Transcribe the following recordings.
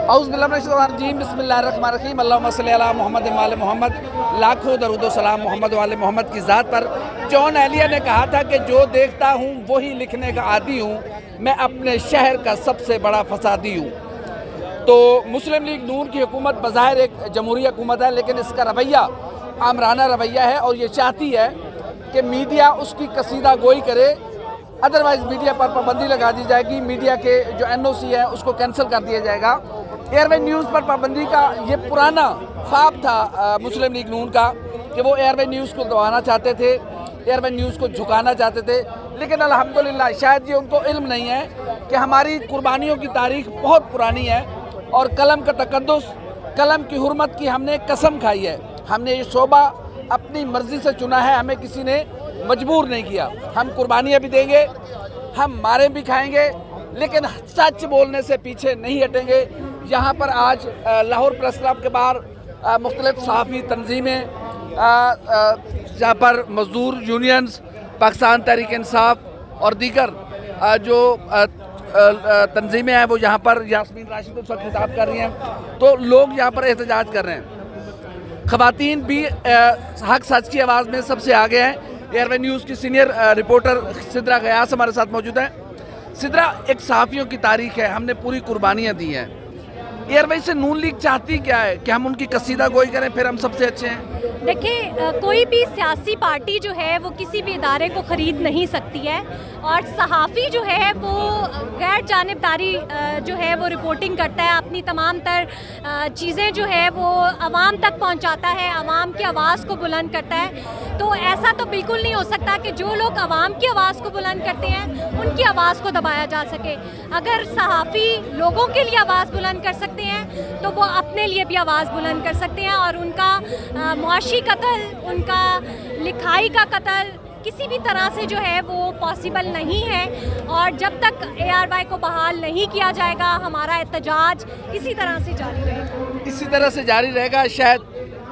औज़ुबिल्लाहिमिनश्शैतानिर्रजीम बिस्मिल्लाहिर्रहमानिर्रहीम अल्लाहुम्मा सल्लि अला मुहम्मद व आले मोहम्मद। लाखों दरूद व सलाम मोहम्मद व आले मोहम्मद की ज़ात पर। जॉन एलिया ने कहा था कि जो देखता हूँ वही लिखने का आदी हूँ, मैं अपने शहर का सबसे बड़ा फसादी हूँ। तो मुस्लिम लीग नून की हुकूमत बज़ाहिर एक जमहूरी हुकूमत है, लेकिन इसका रवैया आमराना रवैया है और ये चाहती है कि मीडिया उसकी कसीदा गोई करे, अदरवाइज़ मीडिया पर पाबंदी लगा दी जाएगी। मीडिया के जो NOC है उसको कैंसिल कर दिया जाएगा। एयरवे न्यूज़ पर पाबंदी का ये पुराना ख्वाब था मुस्लिम लीग नून का कि वो एयरवे न्यूज़ को दबाना चाहते थे, एयरवे न्यूज़ को झुकाना चाहते थे, लेकिन अल्हम्दुलिल्लाह शायद ये उनको इल्म नहीं है कि हमारी कुर्बानियों की तारीख बहुत पुरानी है और कलम का तकद्दुस, कलम की हुर्मत की हमने कसम खाई है। हमने ये शोबा अपनी मर्ज़ी से चुना है, हमें किसी ने मजबूर नहीं किया। हम कुर्बानियाँ भी देंगे, हम मारें भी खाएंगे, लेकिन सच बोलने से पीछे नहीं हटेंगे। यहाँ पर आज लाहौर प्रेस क्लब के बाहर मुख्तलिफ सहाफ़ी तंजीमें, जहाँ पर मज़दूर यूनियंस, पाकिस्तान तहरीक इंसाफ और दीगर जो तंजीमें हैं वो यहाँ पर यास्मीन राशिद उस वक्त खिताब कर रही हैं, तो लोग यहाँ पर एहतजाज कर रहे हैं। ख़वातीन भी हक सच की आवाज़ में सबसे आगे हैं। एयरवे न्यूज़ की सीनियर रिपोर्टर सिद्रा गयास हमारे साथ मौजूद हैं। सिद्रा, एक सहाफ़ियों की तारीख है, हमने पूरी कुर्बानियाँ दी हैं। एयरवे से नून लीग चाहती क्या है कि हम उनकी कसीदा गोई करें फिर हम सबसे अच्छे हैं? देखिए, कोई भी सियासी पार्टी जो है वो किसी भी इदारे को ख़रीद नहीं सकती है, और सहाफ़ी जो है वो गैर जानिबदारी जो है वो रिपोर्टिंग करता है, अपनी तमाम तर चीज़ें जो है वो आवाम तक पहुंचाता है, आवाम की आवाज़ को बुलंद करता है। तो ऐसा तो बिल्कुल नहीं हो सकता कि जो लोग आवाम की आवाज़ को बुलंद करते हैं उनकी आवाज़ को दबाया जा सके। अगर सहाफ़ी लोगों के लिए आवाज़ बुलंद कर सकते हैं तो वो अपने लिए भी आवाज़ बुलंद कर सकते हैं, और उनका मुआशी कत्ल, उनका लिखाई का कत्ल किसी भी तरह से जो है वो पॉसिबल नहीं है। और जब तक ARY को बहाल नहीं किया जाएगा हमारा एहतजाज इसी तरह से जारी रहेगा। इसी तरह से जारी रहेगा। शायद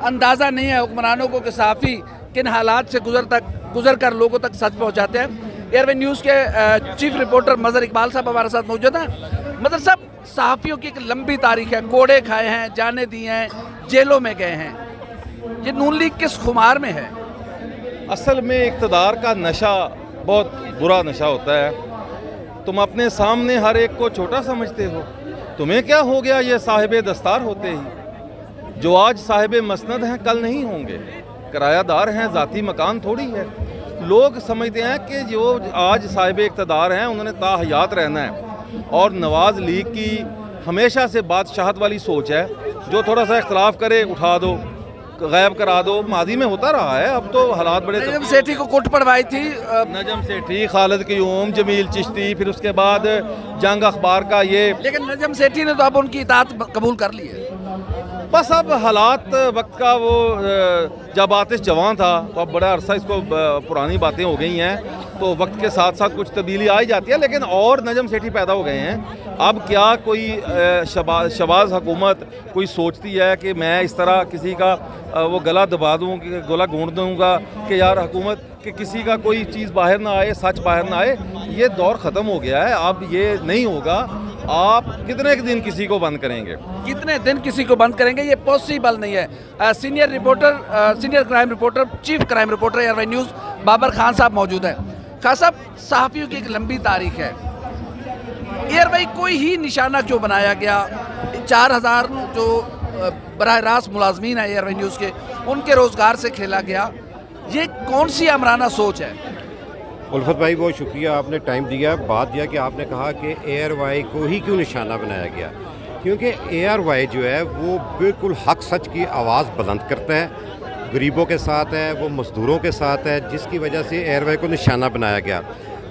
अंदाज़ा नहीं है हुक्मरानों को कि सहाफ़ी किन हालात से गुजर कर लोगों तक सच पहुँचाते हैं। एयरवे न्यूज़ के चीफ रिपोर्टर मज़हर इकबाल साहब हमारे साथ मौजूद हैं। मज़हर साहब, सहाफ़ियों की एक लंबी तारीख है, कोड़े खाए हैं, जाने दिए हैं, जेलों में गए हैं, ये नून लीग किस खुमार में है? असल में इक़्तिदार का नशा बहुत बुरा नशा होता है। तुम अपने सामने हर एक को छोटा समझते हो। तुम्हें क्या हो गया ये साहिब दस्तार होते ही? जो आज साहिब मसनद हैं कल नहीं होंगे, किरायादार हैं, ज़ाती मकान थोड़ी है। लोग समझते हैं कि जो आज साहिब इक़्तिदार हैं उन्होंने ताहयात रहना है, और नवाज़ लीग की हमेशा से बादशाहत वाली सोच है, जो थोड़ा सा इख्तलाफ करे उठा दो, गायब करा दो। माजी में होता रहा है, अब तो हालात बड़े। नजम सेठी को कुट पड़वाई थी, नजम सेठी, खालिद क़य्यूम, जमील चिश्ती, फिर उसके बाद जंग अखबार का ये। लेकिन नजम सेठी ने तो अब उनकी इताअत कबूल कर ली है। बस अब हालात वक्त का, वो जब आतिश जवान था तो अब बड़ा अरसा इसको पुरानी बातें हो गई हैं, तो वक्त के साथ साथ कुछ तब्दीली आ ही जाती है। लेकिन और नजम सेठी पैदा हो गए हैं। अब क्या कोई शबाज हुकूमत कोई सोचती है कि मैं इस तरह किसी का वो गला दबा दूँ, गला घूंट दूँगा कि यार हुकूमत कि किसी का कोई चीज़ बाहर ना आए, सच बाहर ना आए? ये दौर ख़त्म हो गया है, अब ये नहीं होगा। आप कितने दिन किसी को बंद करेंगे? कितने दिन किसी को बंद करेंगे? ये पॉसिबल नहीं है। Senior crime reporter, chief crime reporter airway news Babar Khan साहब मौजूद है। खान साहब, सहाफ़ियों की एक लंबी तारीख है, एयरवे कोई ही निशाना क्यों बनाया गया? 4000 जो बराह रास्त मुलाजमीन है एयरवे न्यूज़ के, उनके रोज़गार से खेला गया। ये कौन सी आमराना सोच है? उल्फत भाई, बहुत शुक्रिया, आपने टाइम दिया। बात यह कि आपने कहा कि ARY को ही क्यों निशाना बनाया गया, क्योंकि ARY जो है वो बिल्कुल हक सच की आवाज़ बुलंद करता है, गरीबों के साथ है, वो मज़दूरों के साथ है, जिसकी वजह से ARY को निशाना बनाया गया।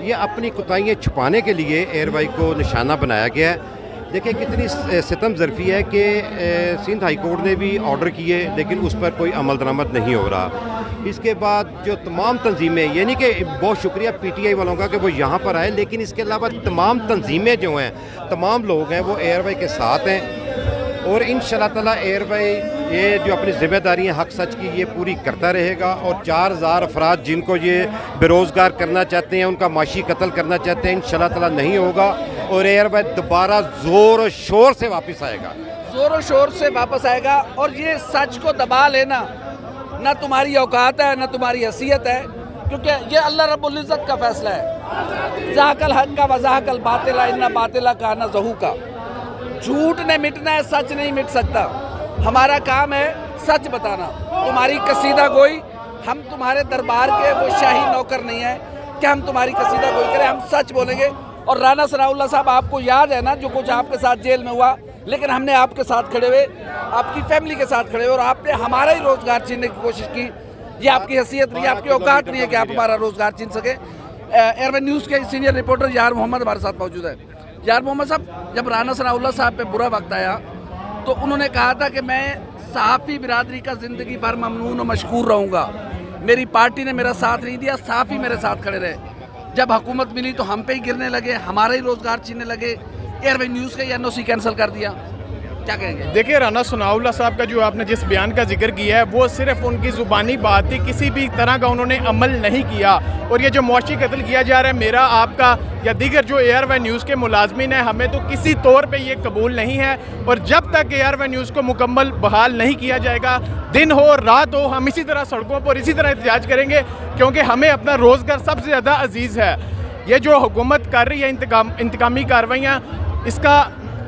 ये अपनी कोताहियाँ छुपाने के लिए ARY को निशाना बनाया गया है। देखिए कितनी सितम ज़रफ़ी है कि सिंध हाई कोर्ट ने भी ऑर्डर किए, लेकिन उस पर कोई अमल दरामद नहीं हो रहा। इसके बाद जो तमाम तंजीमें, यानी कि बहुत शुक्रिया PTI वालों का कि वो यहाँ पर आए, लेकिन इसके अलावा तमाम तंजीमें जो हैं, तमाम लोग हैं वो ARY के साथ हैं, और इंशाअल्लाह ताला ARY ये जो अपनी ज़िम्मेदारियाँ हक सच की ये पूरी करता रहेगा। और 4000 अफराद जिनको ये बेरोज़गार करना चाहते हैं, उनका माशी कत्ल करना चाहते हैं, इंशाअल्लाह ताला नहीं होगा। और एयरवाई दोबारा ज़ोर और शोर से वापस आएगा। ज़ोरों शोर से वापस आएगा। और ये सच को दबा लेना ना तुम्हारी औकात है ना तुम्हारी हैसियत है, क्योंकि ये अल्लाह रब्बुल इज़्ज़त का फैसला है। ज़ाहकल हक़ का वज़ाहकल बातिला इन्ना बातिला काना ज़हूका। झूठ ने मिटना है, सच नहीं मिट सकता। हमारा काम है सच बताना। तुम्हारी कसीदा गोई, हम तुम्हारे दरबार के वो शाही नौकर नहीं है कि हम तुम्हारी कसीदा गोई करें, हम सच बोलेंगे। और राना सनाउल्लाह साहब, आपको याद है ना जो कुछ आपके साथ जेल में हुआ, लेकिन हमने आपके साथ खड़े हुए, आपकी फैमिली के साथ खड़े हुए, और आपने हमारा ही रोज़गार छीनने की कोशिश की। ये आपकी हैसियत नहीं है, आपकी औकात नहीं है कि आप हमारा रोज़गार छीन सके। एयरवे न्यूज़ के सीनियर रिपोर्टर यार मोहम्मद हमारे साथ मौजूद है। यार मोहम्मद साहब, जब राना सनाउल्लाह साहब पे बुरा वक्त आया तो उन्होंने कहा था कि मैं सहाफ़ी बिरादरी का ज़िंदगी भर ममनून और मशकूर रहूँगा। मेरी पार्टी ने मेरा साथ नहीं दिया, सहाफ़ी मेरे साथ खड़े रहे। जब हुकूमत मिली तो हम पे ही गिरने लगे, हमारा ही रोज़गार छीनने लगे। एयरवे न्यूज़ का NOC कैंसिल कर दिया, क्या कहेंगे? देखिए, राना सनाउल्लाह साहब का जो आपने जिस बयान का जिक्र किया है वो सिर्फ उनकी ज़ुबानी बात थी, किसी भी तरह का उन्होंने अमल नहीं किया। और ये जो मुआशी कत्ल किया जा रहा है, मेरा आपका या दीगर जो एयरवे न्यूज़ के मुलाजमीन हैं, हमें तो किसी तौर पे ये कबूल नहीं है। और जब तक एयरवे न्यूज़ को मुकम्मल बहाल नहीं किया जाएगा, दिन हो रात हो, हम इसी तरह सड़कों पर इसी तरह एहतजाज करेंगे, क्योंकि हमें अपना रोज़गार सबसे ज़्यादा अजीज़ है। ये जो हुकूमत कर रही है इंतकामी कार्रवाइयाँ, इसका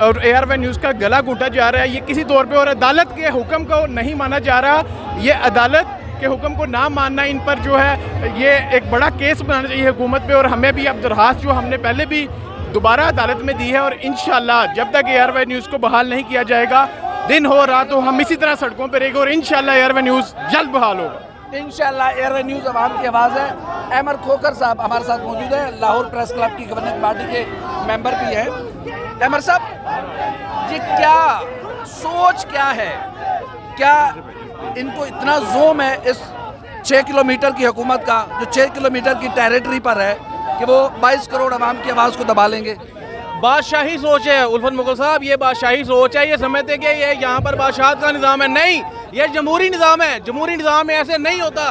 और एयरवे न्यूज़ का गला घूटा जा रहा है, ये किसी तौर पे। और अदालत के हुक्म को नहीं माना जा रहा, ये अदालत के हुक्म को ना मानना, इन पर जो है ये एक बड़ा केस बनाना चाहिए हुकूमत पे। और हमें भी अब दरखास्त जो हमने पहले भी दोबारा अदालत में दी है, और इंशाल्लाह जब तक एयरवे न्यूज़ को बहाल नहीं किया जाएगा, दिन हो रात हो, हम इसी तरह सड़कों पर रहेंगे। और इंशाल्लाह एयरवे न्यूज़ जल्द बहाल होगा। इंशाल्लाह एयरवे न्यूज़ अवाम की आवाज़ है। अहमद खोखर साहब हमारे साथ मौजूद है, लाहौर प्रेस क्लब की गवर्निंग पार्टी के मेंबर भी हैं। अहमद साहब, ये क्या सोच क्या है, क्या इनको इतना जोम है इस 6 किलोमीटर की हुकूमत का, जो 6 किलोमीटर की टेरिटरी पर है, कि वो 22 करोड़ आवाम की आवाज़ को दबा लेंगे? बादशाही सोच है उल्फत मुगल साहब, ये बादशाही सोच है। ये समझते कि ये यहाँ पर बादशाह का निज़ाम है, नहीं, ये जमहूरी निज़ाम है। जमहूरी निज़ाम में ऐसे नहीं होता।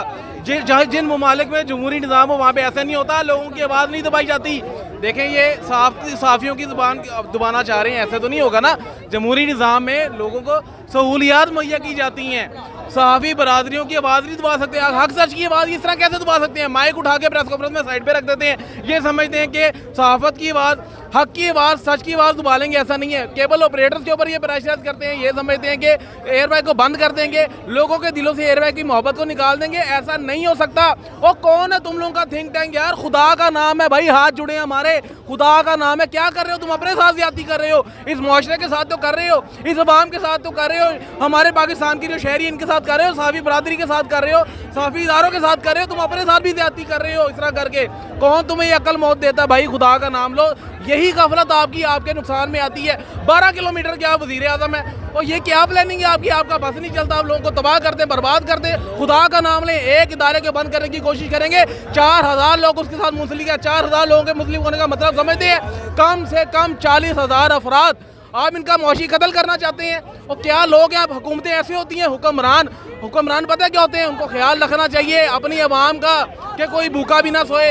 जिन ममालिक में जमहूरी निज़ाम हो वहाँ पे ऐसा नहीं होता, लोगों की आवाज़ नहीं दबाई जाती। देखें, ये साफ़ियों की ज़ुबान दबाना चाह रहे हैं, ऐसे तो नहीं होगा ना। जमहूरी निज़ाम में लोगों को सहूलियात मुहैया की जाती हैं। सहाफ़ी बरादरियों की आवाज़ नहीं दबा सकते, हक सच की आवाज़ इस तरह कैसे दबा सकते हैं? माइक उठा के प्रेस कॉन्फ्रेंस में साइड पे रख देते हैं। ये समझते हैं कि सहाफ़त की आवाज़, हक की आवाज़, सच की आवाज़ दबा लेंगे, ऐसा नहीं है। केबल ऑपरेटर्स के ऊपर ये प्रेशराइज करते हैं, ये समझते हैं कि एयरबैग को बंद कर देंगे, लोगों के दिलों से एयरबैग की मोहब्बत को निकाल देंगे, ऐसा नहीं हो सकता। और कौन है तुम लोगों का थिंक टैंक? यार खुदा का नाम है भाई, हाथ जुड़े हैं हमारे, खुदा का नाम है। क्या कर रहे हो तुम? अपने साथ ज्यादती कर रहे हो, इस मुआशरे के साथ तो कर रहे हो, इस अवाम के साथ तो कर रहे हो, हमारे पाकिस्तान की जो शहरी इनके साथ कर रहे हो, सहाफ़ी बरादरी के साथ कर रहे हो, सहाफ़ी इदारों के साथ कर रहे हो, तुम अपने साथ भी ज्यादती कर रहे हो इस तरह करके। कौन तुम्हें ये अकल मौत देता है भाई? खुदा का नाम लो। यही गफलत आपके नुकसान में आती है। 12 किलोमीटर के आप वज़ीर आज़म है, और ये क्या प्लानिंग है आपकी? आपका बस नहीं चलता, आप लोगों को तबाह करते, बर्बाद करते। खुदा का नाम लें, एक इदारे को बंद करने की कोशिश करेंगे, 4000 लोग उसके साथ मुंसलिक है। 4000 लोगों के मुस्लिम होने का मतलब समझते हैं? कम से कम 40,000 अफराद आप इनका मुआशी कत्ल करना चाहते हैं। और क्या लोग हैं आप? हुकूमतें ऐसी होती हैं, हुक्मरान पता है क्या होते हैं? उनको ख्याल रखना चाहिए अपनी आवाम का कि कोई भूखा भी ना सोए।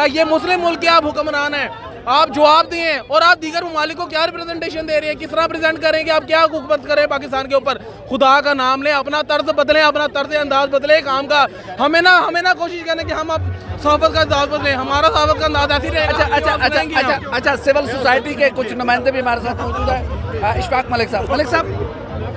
ये मुस्लिम मुल्क के आप हुक्मरान हैं, आप जवाब दिए। और आप दीगर ममालिक को क्या रिप्रेजेंटेशन दे रहे हैं? किस तरह प्रेजेंट करेंगे? आप क्या हुकूमत करें पाकिस्तान के ऊपर? खुदा का नाम लें, अपना तर्ज बदलें, अपना तर्ज अंदाज बदले काम का। हमें ना कोशिश करें कि हम अब सहाफ़त का अंदाज बदलें, हमारा सहाफ़त का अंदाज ऐसी रहेगा। अच्छा, सिविल सोसाइटी के कुछ नुमाइंदे भी हमारे साथ मौजूद है। इशफाक मलिक साहब,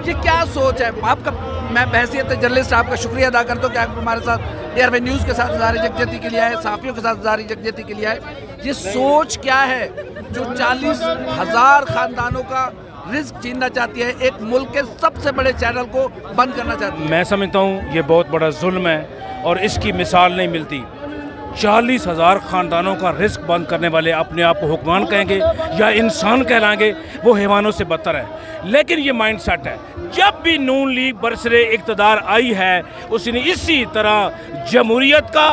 ये क्या सोच है आपका? मैं बहसियत जर्नलिस्ट आपका शुक्रिया अदा करता हूँ कि आप हमारे साथ एयरवे न्यूज़ के साथ ज़ारी यकजहती के लिए आए, सहाफ़ियों के साथ ज़ारी यकजहती के लिए आए। ये सोच क्या है जो 40,000 ख़ानदानों का रिस्क छीनना चाहती है, एक मुल्क के सबसे बड़े चैनल को बंद करना चाहती है? मैं समझता हूँ ये बहुत बड़ा जुल्म है और इसकी मिसाल नहीं मिलती। 40,000 ख़ानदानों का रिस्क बंद करने वाले अपने आप को हुक्मरान कहेंगे या इंसान कहलाएंगे, वो हैवानों से बदतर है। लेकिन ये माइंड सेट है, जब भी नून लीग बरसरे इक़्तिदार आई है उसने इसी तरह जमहूरियत का,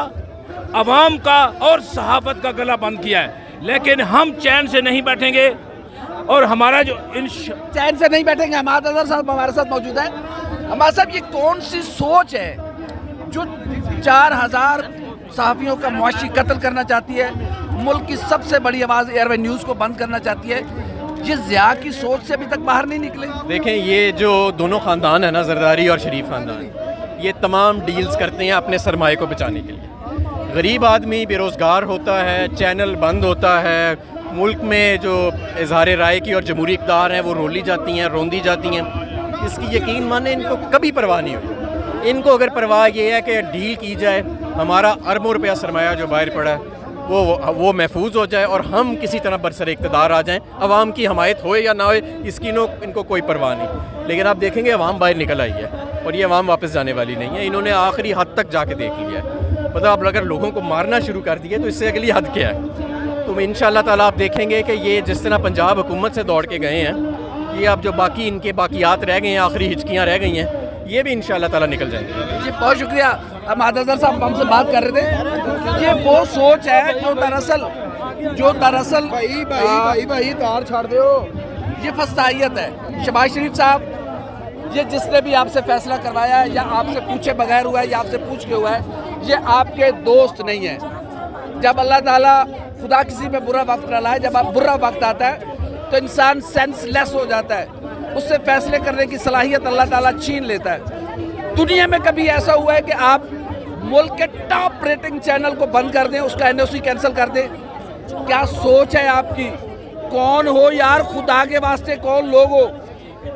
अवाम का और सहाफ़त का गला बंद किया है। लेकिन हम चैन से नहीं बैठेंगे और हमारा जो चैन से नहीं बैठेंगे। हमाद अज़हर साहब हमारे साथ मौजूद है। हमारे साहब, ये कौन सी सोच है जो 4,000 सहाफ़ियों का मुआशी कत्ल करना चाहती है, मुल्क की सबसे बड़ी आवाज़ एयरवे न्यूज़ को बंद करना चाहती है। ये ज़िया की सोच से अभी तक बाहर नहीं निकले। देखें, ये जो दोनों ख़ानदान है ना, जरदारी और शरीफ ख़ानदान, ये तमाम डील्स करते हैं अपने सरमाए को बचाने के लिए। गरीब आदमी बेरोज़गार होता है, चैनल बंद होता है, मुल्क में जो इजहार राय की और जमहूरी इक़्तिदार हैं वो रोली जाती हैं, रोंदी जाती हैं। इसकी यकीन माने इनको कभी परवाह नहीं हुई। इनको अगर परवाह ये है कि डील की जाए, हमारा अरबों रुपया सरमाया जो बाहर पड़ा है वो महफूज हो जाए और हम किसी तरह बरसर इक़्तिदार आ जाएं, अवाम की हमायत होए या ना होए इसकी इनको कोई परवाह नहीं। लेकिन आप देखेंगे अवाम बाहर निकल आई है और ये अवाम वापस जाने वाली नहीं है। इन्होंने आखिरी हद तक जाके देख लिया है। मतलब आप अगर लोगों को मारना शुरू कर दिए तो इससे अगली हद क्या है। तो इंशाअल्लाह ताला आप देखेंगे कि ये जिस तरह पंजाब हुकूमत से दौड़ के गए हैं, ये अब जो बाकी इनके बाकियात रह गए हैं, आखिरी हिचकियाँ रह गई हैं, ये भी इंशाअल्लाह ताला निकल जाएंगे। जी बहुत शुक्रिया। अब महादर साहब हमसे बात कर रहे थे, ये वो सोच है जो दरअसल भाई तार छाड़ दो, ये फस्तायत है। शहबाज शरीफ साहब, ये जिसने भी आपसे फैसला करवाया है या आपसे पूछे बगैर हुआ है या आपसे पूछ के हुआ है, ये आपके दोस्त नहीं है। जब अल्लाह ताला खुदा किसी में बुरा वक्त न लाए, जब आप बुरा वक्त आता है तो इंसान सेंसलेस हो जाता है, उससे फैसले करने की सलाहियत अल्लाह ताला छीन लेता है। दुनिया में कभी ऐसा हुआ है कि आप मुल्क के टॉप रेटिंग चैनल को बंद कर दें, उसका एनओसी कैंसिल कर दें? क्या सोच है आपकी? कौन हो यार, खुदा के वास्ते कौन लोग हो?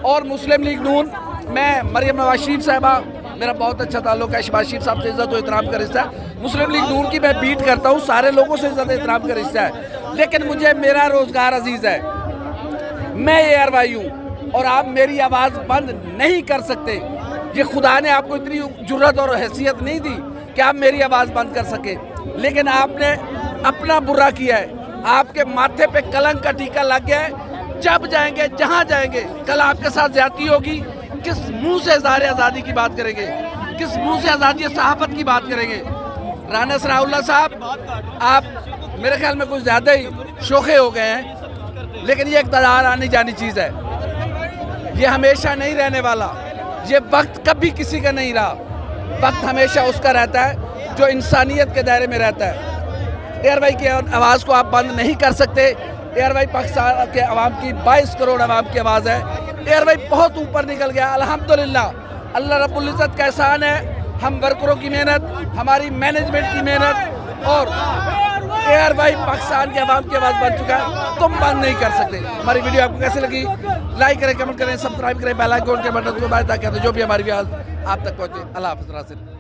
और मुस्लिम लीग नून, मैं मरियम नवाज शरीफ साहबा, मेरा बहुत अच्छा ताल्लुक है, शहबाज शरीफ साहब से इज़्ज़त और एहतराम का रिश्ता है। मुस्लिम लीग नून की मैं बीट करता हूँ, सारे लोगों से इज़्ज़त एहतराम का रिश्ता है, लेकिन मुझे मेरा रोज़गार अजीज़ है। मैं एयरवाई हूँ और आप मेरी आवाज़ बंद नहीं कर सकते। ये खुदा ने आपको इतनी जुर्रत और हैसियत नहीं दी कि आप मेरी आवाज़ बंद कर सके, लेकिन आपने अपना बुरा किया है। आपके माथे पे कलंक का टीका लग गया है। जब जाएंगे, जहाँ जाएंगे, कल आपके साथ ज्यादती होगी, किस मुंह से इज़हार आज़ादी की बात करेंगे? किस मुंह से आज़ादी सहाफ़त की बात करेंगे? राना सनाउल्लाह साहब, आप मेरे ख्याल में कुछ ज़्यादा ही शोखे हो गए हैं, लेकिन ये इक़्तिदार आनी जानी चीज़ है, ये हमेशा नहीं रहने वाला। ये वक्त कभी किसी का नहीं रहा, वक्त हमेशा उसका रहता है जो इंसानियत के दायरे में रहता है। एयरवाई की आवाज़ को आप बंद नहीं कर सकते। एयरवाई पाकिस्तान के अवाम की 22 करोड़ अवाम की आवाज़ है। एयरवाई बहुत ऊपर निकल गया, अल्हम्दुलिल्लाह। अल्लाह रब्बुल इज़्ज़त का एहसान है, हम वर्करों की मेहनत, हमारी मैनेजमेंट की मेहनत, और एयरवाई पाकिस्तान के अवाम की आवाज़ बन चुका है। तुम बंद नहीं कर सकते। हमारी वीडियो आपको कैसे लगी? लाइक करें, कमेंट करें, सब्सक्राइब करें, बेल आइकन के बटन को दबाएं ताकि जो भी हमारी आवाज़ आप तक पहुँचे। अल्लाह हाफ़िज़।